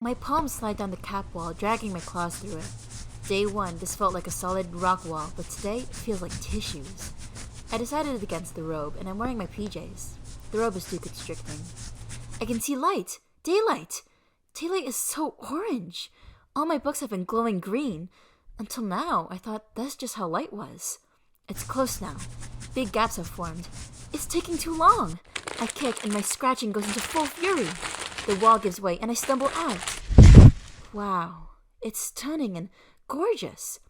My palms slide down the cap wall, dragging my claws through it. Day one, this felt like a solid rock wall, but today it feels like tissues. I decided against the robe, and I'm wearing my PJs. The robe is too constricting. I can see light! Daylight! Daylight is so orange! All my books have been glowing green. Until now, I thought that's just how light was. It's close now. Big gaps have formed. It's taking too long! I kick, and my scratching goes into full fury. The wall gives way, and I stumble out. Wow, it's stunning and gorgeous.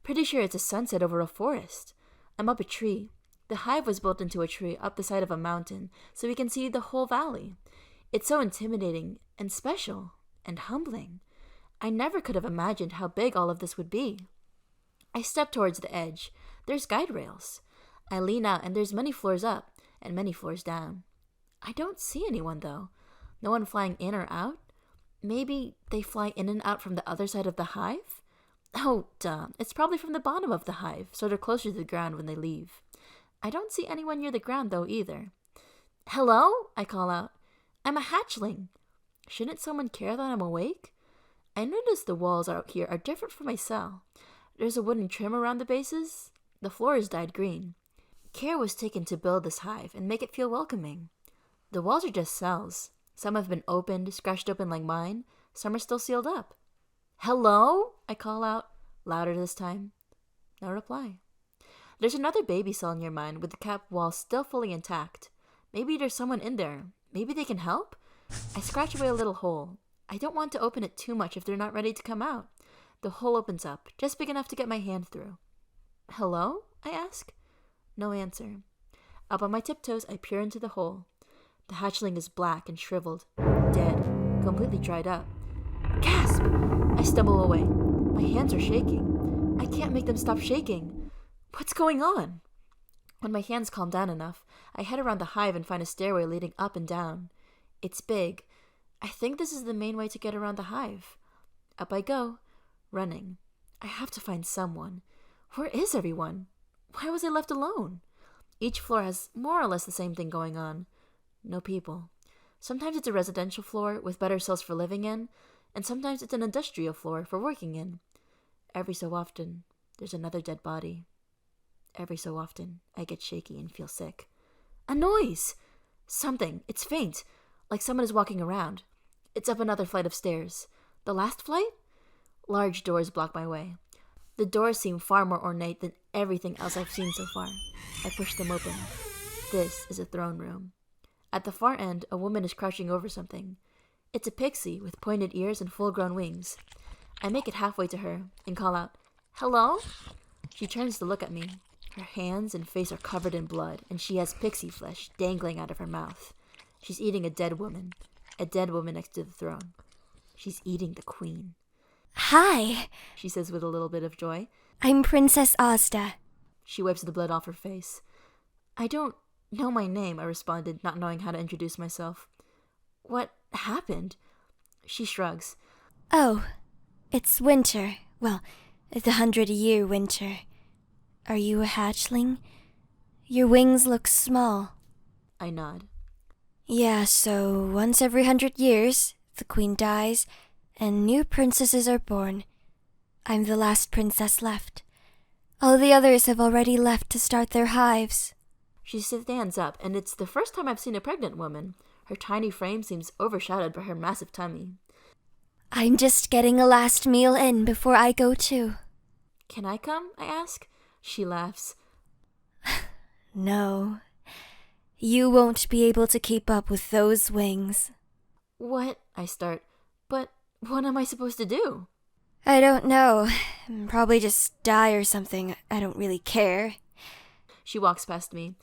Pretty sure it's a sunset over a forest. I'm up a tree. The hive was built into a tree up the side of a mountain, so we can see the whole valley. It's so intimidating and special and humbling. I never could have imagined how big all of this would be. I step towards the edge. There's guide rails. I lean out, and there's many floors up and many floors down. I don't see anyone, though. No one flying in or out? Maybe they fly in and out from the other side of the hive? Oh, duh. It's probably from the bottom of the hive, so they're closer to the ground when they leave. I don't see anyone near the ground, though, either. Hello? I call out. I'm a hatchling. Shouldn't someone care that I'm awake? I notice the walls out here are different from my cell. There's a wooden trim around the bases. The floor is dyed green. Care was taken to build this hive and make it feel welcoming. The walls are just cells. Some have been opened, scratched open like mine. Some are still sealed up. Hello? I call out, louder this time. No reply. There's another baby cell near mine with the cap wall still fully intact. Maybe there's someone in there. Maybe they can help? I scratch away a little hole. I don't want to open it too much if they're not ready to come out. The hole opens up, just big enough to get my hand through. Hello? I ask. No answer. Up on my tiptoes, I peer into the hole. The hatchling is black and shriveled, dead, completely dried up. Gasp! I stumble away. My hands are shaking. I can't make them stop shaking. What's going on? When my hands calm down enough, I head around the hive and find a stairway leading up and down. It's big. I think this is the main way to get around the hive. Up I go, running. I have to find someone. Where is everyone? Why was I left alone? Each floor has more or less the same thing going on. No people. Sometimes it's a residential floor with better cells for living in, and sometimes it's an industrial floor for working in. Every so often, there's another dead body. Every so often, I get shaky and feel sick. A noise! Something. It's faint, like someone is walking around. It's up another flight of stairs. The last flight? Large doors block my way. The doors seem far more ornate than everything else I've seen so far. I push them open. This is a throne room. At the far end, a woman is crouching over something. It's a pixie with pointed ears and full-grown wings. I make it halfway to her and call out, "Hello?" She turns to look at me. Her hands and face are covered in blood, and she has pixie flesh dangling out of her mouth. She's eating a dead woman next to the throne. She's eating the queen. Hi, she says with a little bit of joy. I'm Princess Ozda. She wipes the blood off her face. I don't know my name, I responded, not knowing how to introduce myself. What happened? She shrugs. Oh, it's winter. Well, the 100-year winter. Are you a hatchling? Your wings look small. I nod. Yeah, so once every 100 years, the queen dies, and new princesses are born. I'm the last princess left. All the others have already left to start their hives. She stands up, and it's the first time I've seen a pregnant woman. Her tiny frame seems overshadowed by her massive tummy. I'm just getting a last meal in before I go too. Can I come? I ask. She laughs. No. You won't be able to keep up with those wings. What? I start. But what am I supposed to do? I don't know. Probably just die or something. I don't really care. She walks past me.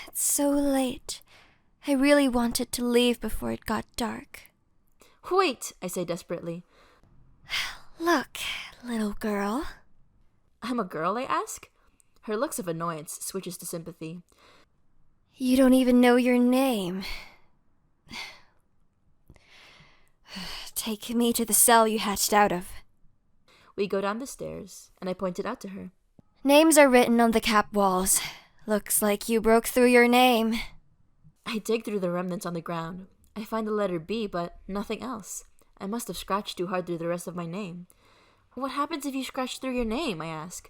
It's so late. I really wanted to leave before it got dark. Wait, I say desperately. Look, little girl. I'm a girl, I ask. Her looks of annoyance switches to sympathy. You don't even know your name. Take me to the cell you hatched out of. We go down the stairs, and I point it out to her. Names are written on the cap walls. Looks like you broke through your name. I dig through the remnants on the ground. I find the letter B, but nothing else. I must have scratched too hard through the rest of my name. What happens if you scratch through your name? I ask.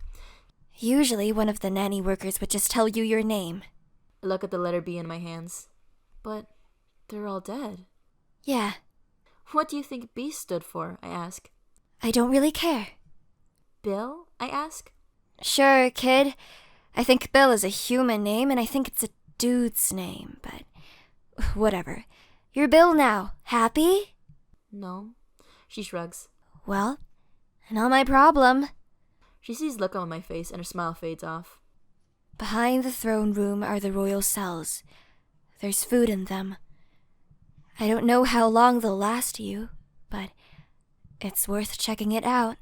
Usually one of the nanny workers would just tell you your name. I look at the letter B in my hands. But they're all dead. Yeah. What do you think B stood for? I ask. I don't really care. Bill? I ask. Sure, kid. I think Bill is a human name, and I think it's a dude's name, but whatever. You're Bill now. Happy? No. She shrugs. Well, not my problem. She sees look on my face and her smile fades off. Behind the throne room are the royal cells. There's food in them. I don't know how long they'll last you, but it's worth checking it out.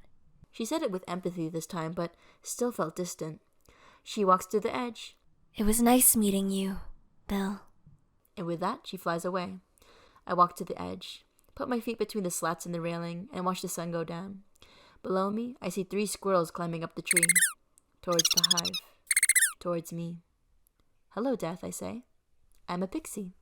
She said it with empathy this time, but still felt distant. She walks to the edge. It was nice meeting you, Bill. And with that, she flies away. I walk to the edge, put my feet between the slats in the railing, and watch the sun go down. Below me, I see 3 squirrels climbing up the tree. Towards the hive. Towards me. Hello, Death, I say. I'm a pixie.